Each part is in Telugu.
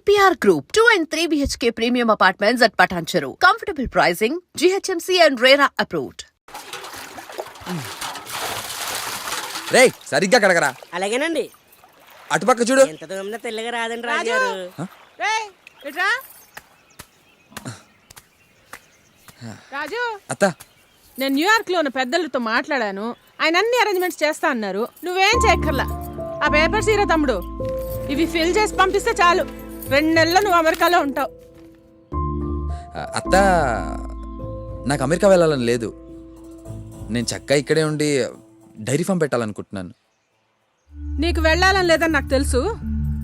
EPR Group, 2 and 3 BHK premium apartments at Patancheru. Comfortable pricing, GHMC and RERA approved. రేయ్ సరిగ్గా కడగరా. అలాగేనండి. అటుపక్క చూడు. ఎంత దూరంలో తెల్లగా రాదండి రాజు. రాజు, అత్త నేను న్యూయార్క్ లో ఉన్న పెద్దలతో మాట్లాడాను. ఆయన అన్ని అరేంజ్మెంట్స్ చేస్తా అన్నారు. నువ్వేం చేయక్కర్లా. ఆ పేపర్స్ ఇరా తమ్ముడు, ఇవి ఫిల్ చేసి పంపిస్తే చాలు. 2 నెలల్లో నువ్వు అమెరికాలో ఉంటావు. అత్త నాకు అమెరికా వెళ్ళాలని లేదు. నేను చక్కగా ఇక్కడే ఉండి డైరీ ఫామ్ పెట్టాలనుకుంటున్నాను. నీకు వెళ్ళాలని లేదని నాకు తెలుసు,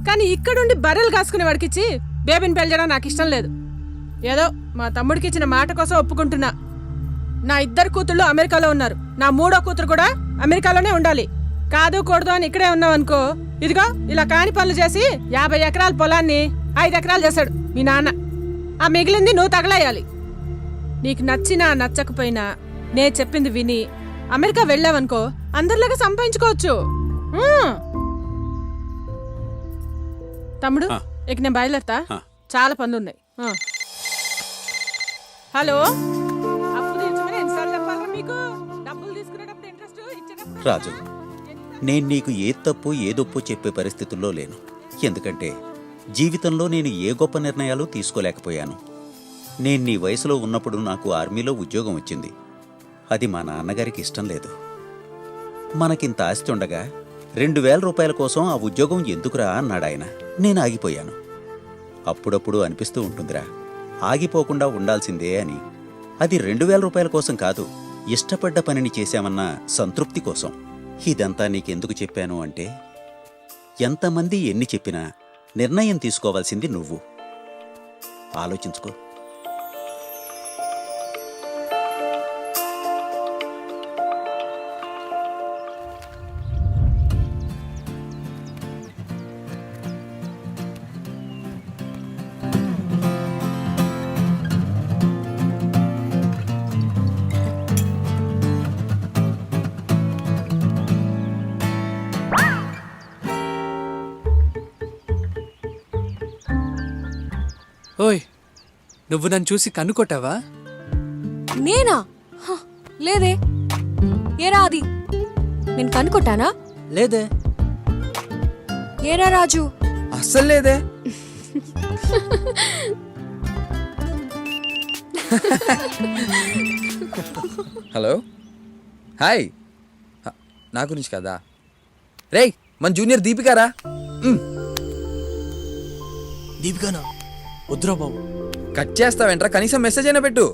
కానీ ఇక్కడుండి బర్రెలు కాసుకునే వాడికిచ్చి బేబీని పెళ్ళడం నాకు ఇష్టం లేదు. ఏదో మా తమ్ముడికి ఇచ్చిన మాట కోసం ఒప్పుకుంటున్నా. నా 2 కూతుళ్ళు అమెరికాలో ఉన్నారు. నా 3వ కూతురు కూడా అమెరికాలోనే ఉండాలి. కాదు కూడదు అని ఇక్కడే ఉన్నావు అనుకో, ఇదిగో ఇలా కాని పనులు చేసి 50 ఎకరాల పొలాన్ని 5 ఎకరాలు చేశాడు మీ నాన్న. ఆ మిగిలింది నువ్వు తగలేయాలి. నీకు నచ్చినా నచ్చకపోయినా నే చెప్పింది విని అమెరికా వెళ్ళావనుకో, అందరిలాగా సంపాదించుకోవచ్చు. తమ్ముడు, ఇక నేను బయలుదేరతా. చాలా పనులు ఉన్నాయి. హలో, అప్పు తీర్చమని ఎన్నిసార్లు చెప్పాలా మీకు? డబ్బులు తీసుకునేటప్పుడు ఇంట్రెస్ట్ ఇచ్చేటప్పుడు. రాజు, నేను నీకు ఏ తప్పు ఏదొప్పు చెప్పే పరిస్థితుల్లో లేను. ఎందుకంటే జీవితంలో నేను ఏ గొప్ప నిర్ణయాలు తీసుకోలేకపోయాను. నేను నీ వయసులో ఉన్నప్పుడు నాకు ఆర్మీలో ఉద్యోగం వచ్చింది. అది మా నాన్నగారికి ఇష్టం లేదు. మనకింత ఆస్తి ఉండగా 2000 రూపాయల కోసం ఆ ఉద్యోగం ఎందుకురా అన్నాడాయన. నేను ఆగిపోయాను. అప్పుడప్పుడు అనిపిస్తూ ఉంటుందిరా, ఆగిపోకుండా ఉండాల్సిందే అని. అది 2000 రూపాయల కోసం కాదు, ఇష్టపడ్డ పనిని చేశామన్న సంతృప్తి కోసం. ఇదంతా నీకెందుకు చెప్పాను అంటే, ఎంతమంది ఎన్ని చెప్పినా నిర్ణయం తీసుకోవాల్సింది నువ్వు. ఆలోచించుకో. ఓయ్, నువ్వు నన్ను చూసి కన్నుకొట్టావా? నేనా? లేదే. ఏరా అది, నేను కనుకొట్టానా? లేదే. ఏరా రాజు? అస్సలు లేదే. Hello, hi. నా గురించి కదా. రేయ్, మన జూనియర్ దీపికారా? దీపికానా? వద్దురా బాబు. కట్ చేస్తావేంట్రా? కనీసం మెసేజ్ అయినా పెట్టు.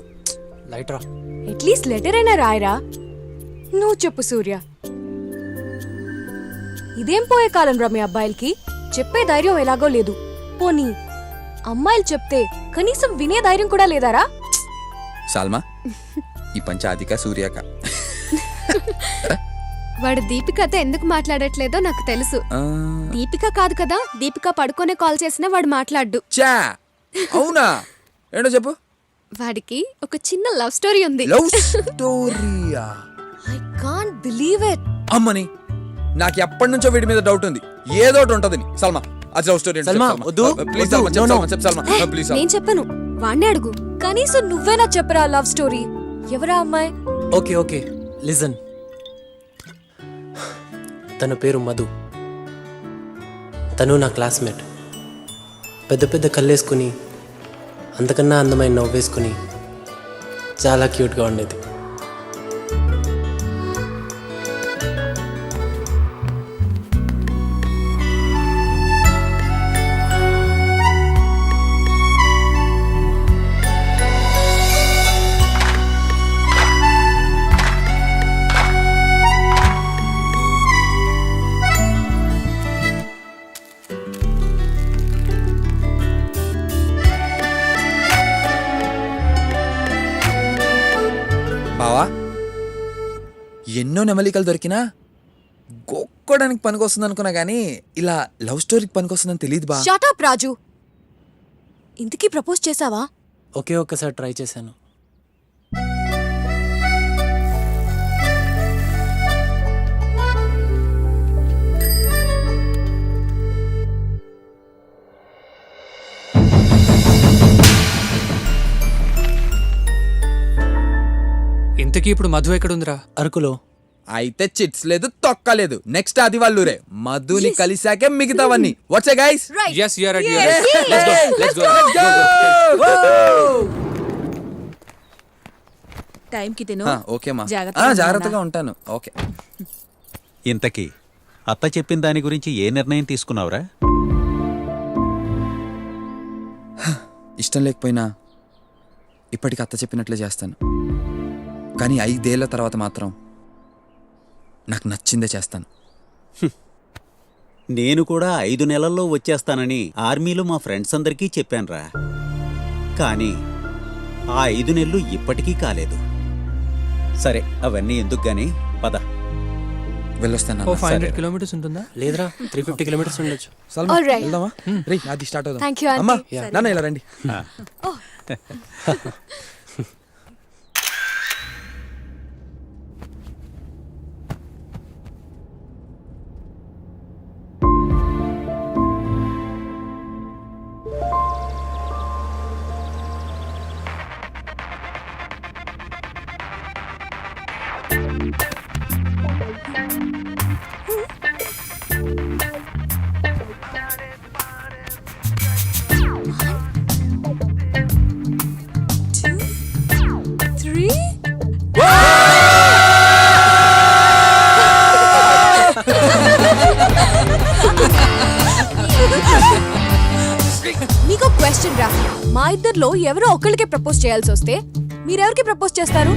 లైట్రా. అట్లీస్ట్ లెటర్ అయినా రాయరా. నువ్వు చెప్పు సూర్య, ఇదేం పోయే కాలం రా మీ అబ్బాయిలకి? చెప్పే ధైర్యం ఎలాగో లేదు. పోనీ అమ్మాయిలు చెప్తే కనీసం వినే ధైర్యం కూడా లేదారా? సాల్మా, ఈ పంచాదిక సూర్యక. వాడు దీపికతో ఎందుకు మాట్లాడట్లేదో నాకు తెలుసు. దీపిక కాదు కదా, దీపిక పడుకోనే కాల్ చేసినా వాడు మాట్లాడ్డు. చా, అవునా? ఏంటో చెప్పు. వాడికి ఒక చిన్న లవ్ స్టోరీ ఉంది. లవ్ స్టోరీయా? I can't believe it. అమ్మని, నాకు ఎప్పటి నుంచో వీడి మీద డౌట్ ఉంది. ఏదో ఒకటి ఉంటది. సల్మా, అది లవ్ స్టోరీ. సల్మా, వద్దు. ప్లీజ్ సల్మా, చెప్పు సల్మా, ప్లీజ్. నేను చెప్పను, వాణ్ణే అడుగు. కనీసం నువ్వేనా చెప్పరా లవ్ స్టోరీ. ఎవరా అమ్మాయి? Okay okay, listen. తన పేరు మధు. తను నా క్లాస్మేట్. పెద్ద పెద్ద కళ్ళేసుకుని, అంతకన్నా అందమైన నవ్వేసుకుని చాలా క్యూట్గా ఉండేది. బావా, ఎన్నో నెమలికలు దొరికినా గొక్కోడానికి పనికొస్తుంది అనుకున్నా గానీ ఇలా లవ్ స్టోరీకి పనికొస్తుందని తెలియదు బా. షట్ అప్ రాజు. ఇంతకీ ప్రపోజ్ చేసావా? ఒకే ఒక్కసారి ట్రై చేశాను. ఇంతకీ ఇప్పుడు మధు ఎక్కడుందిరా? అరకులో. అయితే చిట్స్ లేదు తొక్కలేదు. నెక్స్ట్ అది వాళ్ళూరే. మధుని కలిసాకే మిగతావన్నీ. What's guys? yes you are ready, you are ready. let's go టైంకి తిను. ఓకే మా. జాగ్రత్తగా జాగ్రత్తగా ఉంటాను. ఓకే. ఇంతకీ అత్త చెప్పిన దాని గురించి ఏ నిర్ణయం తీసుకున్నావురా? ఇష్టం లేకపోయినా ఇప్పటికి అత్త చెప్పినట్లే చేస్తాను. కానీ 5 ఏళ్ల తర్వాత మాత్రం నాకు నచ్చిందే చేస్తాను. నేను కూడా 5 నెలల్లో వచ్చేస్తానని ఆర్మీలో మా ఫ్రెండ్స్ అందరికీ చెప్పానురా. కానీ ఆ 5 నెలలు ఇప్పటికీ కాలేదు. సరే అవన్నీ ఎందుకు గాని పద. వెళ్ళొస్తాను. ఓ 500 కిలోమీటర్స్ ఉంటుందా? లేదురా 350 కిలోమీటర్స్ ఉండొచ్చు. Salma, All right. వెళ్దామా? రే అది స్టార్ట్ అవుదాం. Thank you, aunty. అమ్మా నాన్న ఇలా రండి. మీకు క్వశ్చన్ రా, మా ఇద్దర్లో ఎవరో ఒకళ్ళకే ప్రపోజ్ చేయాల్సి వస్తే మీరెవరికి ప్రపోజ్ చేస్తారు?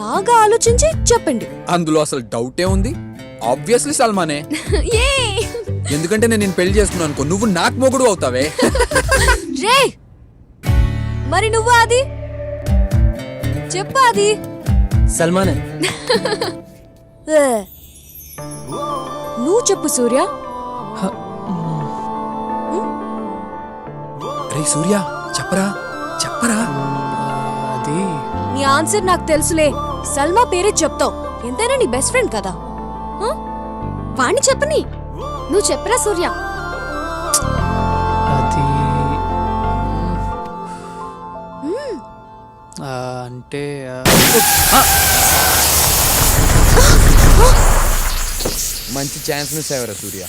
బాగా ఆలోచించి చెప్పండి. అందులో అసలు డౌటే ఉంది. ఆబ్వియస్లీ సల్మానే. ఏ ఎందుకంటే నేను నిన్ను పెళ్లి చేసుకున్నాను అనుకో, నువ్వు నాకు మొగుడు అవుతావే. రే మరి నువ్వు అది చెప్పు. అది సల్మానే. నువ్వు చెప్పు సూర్య. రే సూర్య చెప్పరా చెప్పరా. అది నీ ఆన్సర్ నాకు తెలుసులే. సల్మా పేరే చెప్తావు, ఎంతైనా నీ బెస్ట్ ఫ్రెండ్ కదా. వాణ్ణి చెప్పని. నువ్వు చెప్పరా సూర్య. అది అంటే మంచి ఛాన్స్ మిస్ అయ్యారా సూర్య.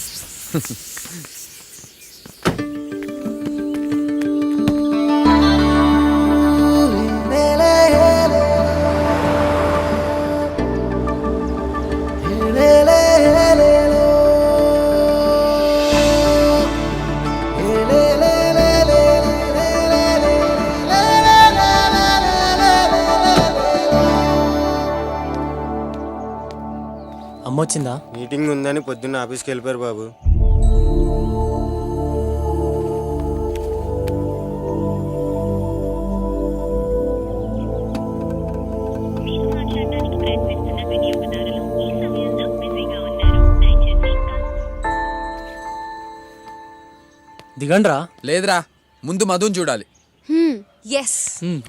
అమ్మ వచ్చిందా? మీటింగ్ ఉందని పొద్దున్న ఆఫీస్కి వెళ్ళిపోయారు బాబు. దిగండ్రా. లేదురా, ముందు మధుని చూడాలి. ఎస్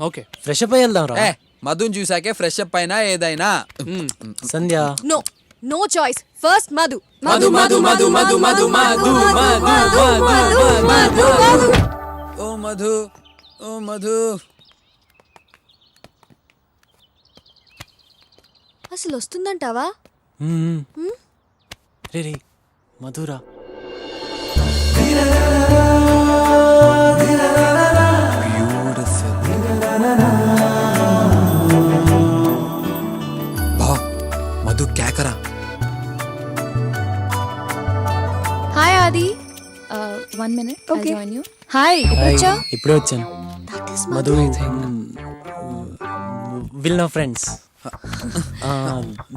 ఓకే ఫ్రెష్ అప్ అయ్యి వెళ్దాం రా. మధుని చూసాకే ఫ్రెష్ అప్ అయినా ఏదైనా. Sandhya. No no choice. First Madhu. Madhu Madhu Madhu Madhu Madhu Madhu Madhu. ఓ మధు, ఓ మధు. అసలు వస్తుందంటావా? రే రే మధురా. మధు కేకరా. Hi Aadi. 1 minute. I'll join you. Hi. ఇప్పుడే వచ్చాను. Madhu will no friends.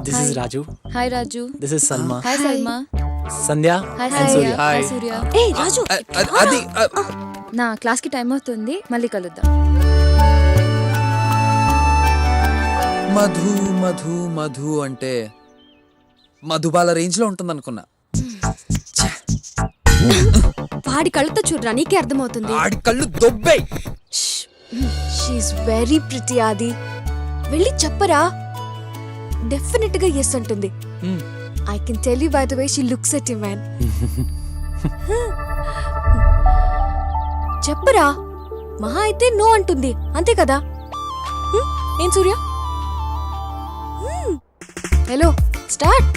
This is Raju. Hi Raju. This is Salma. Hi Salma. Sandhya hi and Surya. Surya. Hi Surya. ఏ రాజు, అది నా క్లాస్ కి టైం అవుతుంది, మళ్ళీ కలుద్దాం. మధు మధు మధు అంటే మధుబాల రేంజ్ లో ఉంటుంది అనుకున్నా. వాడి కళ్ళతో చూడరా, నీకే అర్థమవుతుంది. ఆడి కళ్ళు దొబ్బై. She is very pretty. ఆది వెళ్ళి చెప్పరా. డెఫినెట్ గా ఎస్ అంటుంది. I can tell you by the way she looks at you man. చెప్పరా. మహా అయితే నో అంటుంది, అంతే కదా. ఏం సూర్య హలో స్టార్ట్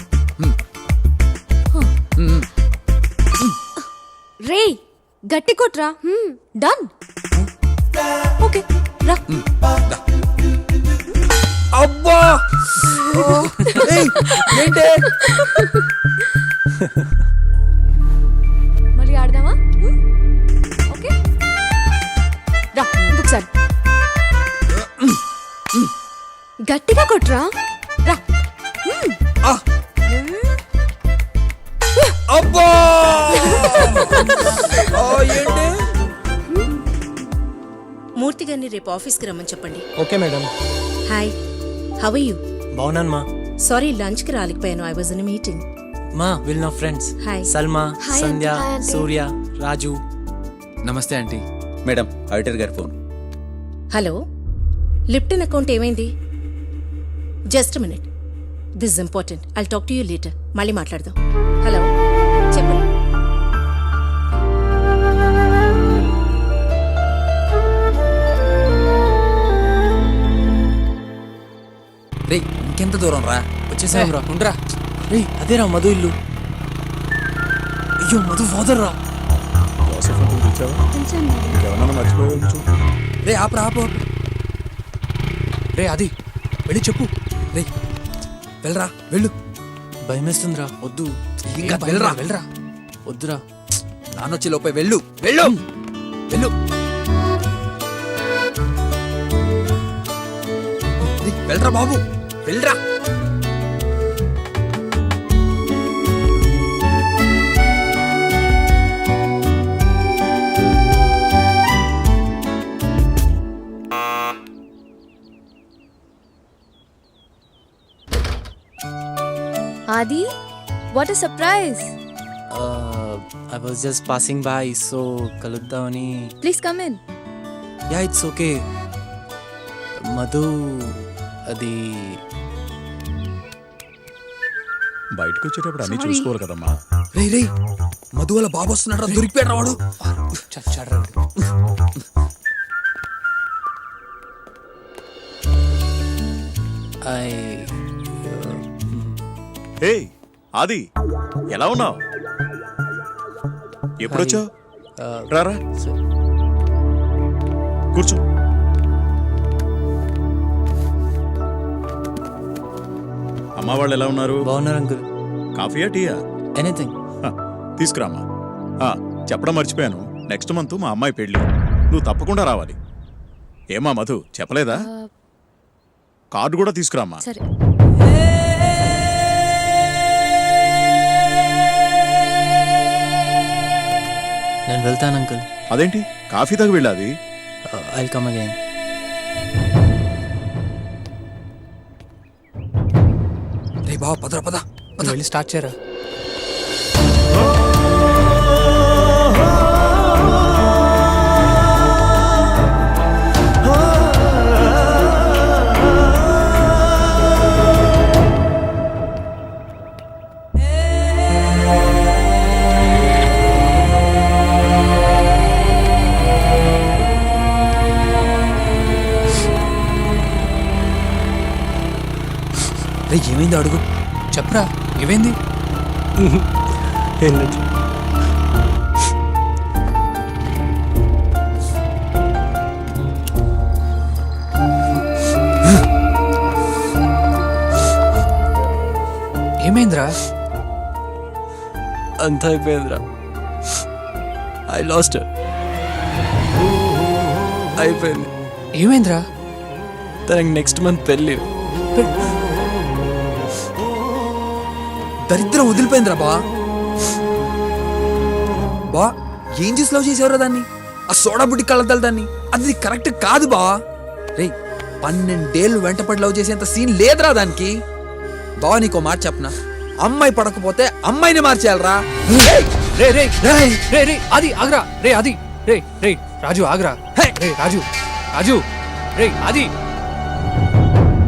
రే గట్టి కొట్రా డన్ ఓకే రా అబ్బా ఏయ్, ఏంటే మళ్ళీ ఆడదామా ఓకే రా ఇంకొకసారి గట్టిగా కొట్రా రా ఆ. అబ్బా ఆ, ఏంటి మూర్తి గారిని రేపు ఆఫీస్కి రమ్మని చెప్పండి. Okay madam. Hi, how are you? బాగున్నాను మా. సారీ లంచ్కి రాలేకపోయాను. I was in meeting. మా విల్ నా friends Hi. Salma, Hi, Sandhya, aunty. Hi, aunty. Surya, Raju. నమస్తే ఆంటీ. మేడం ఆడిటర్ గారి ఫోన్. హలో, లిప్టన్ అకౌంట్ ఏమైంది? Just minute, this important. I'll talk to you later. మళ్ళీ మాట్లాడదాం. హలో, చెప్పండి. రే ఇంకెంత దూరం రా, వచ్చేసాం రా. ఉండరా. రే అదేరా మధు ఇల్లు. అయ్యో మధు ఫాదర్ రా. రే ఆపరా ఆపు. రే అది వెళ్ళి చెప్పు. రే వెళ్ళరా వెళ్ళు. భయమేస్తుందిరా. వద్దు. ఇంకా వెళ్ళరా. వెళ్ళరా. వద్దురా. నానొచ్చే లోపే వెళ్ళు వెళ్ళు వెళ్ళు. రే, వెళ్ళరా బాబు వెళ్ళరా. Aadi what a surprise I was just passing by, so కలుద్దామని. Please come in ya it's okay. Madhu అది బయటకు వచ్చేటప్పుడు అన్ని చూసుకోవాలి కదమ్మా. రే రే మధు వాళ్ళ బాబు వస్తున్నాడు, దొరికిపోయాడు వాడు. చచ్చాడ్రా. ఐ హే ఆది, ఎలా ఉన్నావు? ఎప్పుడొచ్చావు? రారా కూర్చో. అమ్మా వాళ్ళు ఎలా ఉన్నారు? బాగున్నారు అంకుల్. కాఫీయా టీయా? ఎనీథింగ్. తీసుకురామ్మా. చెప్పడం మర్చిపోయాను, నెక్స్ట్ మంత్ మా అమ్మాయి పెళ్ళి, నువ్వు తప్పకుండా రావాలి. ఏమా మధు చెప్పలేదా? కార్డు కూడా తీసుకురామ్మా. సరే నేను వెళ్తాను అంకుల్. అదేంటి కాఫీ తాగి వెళ్ళాది? I come again. రే బాబా పదరా పద. వెళ్ళి స్టార్ట్ చేయరా. రే ఏమైంది అడుగు. చెప్పరా ఏమైంది? ఏమైందిరా? అంతా అయిపోయిందిరా. I last. అయిపోయింది. ఏమైందిరా? తనకి నెక్స్ట్ మంత్ పెళ్ళి. దరిద్రం వదిలిపోయిందిరా బా. బా ఏం చేసి లవ్ చేసేవరా దాన్ని? ఆ సోడా బుడ్డి కళ్ళద్దాలు దాన్ని. అది కరెక్ట్ కాదు బా. రే 12 ఏళ్ళు వెంటపడి లవ్ చేసేంత సీన్ లేదురా దానికి. బావా నీకో మాట చెప్పనా, అమ్మాయి పడకపోతే అమ్మాయిని మార్చేయాలరా. రే రే రే రే అది ఆగ్రా. రే అది రే రే రాజు ఆగ్రా. రే రాజు రాజు రే అది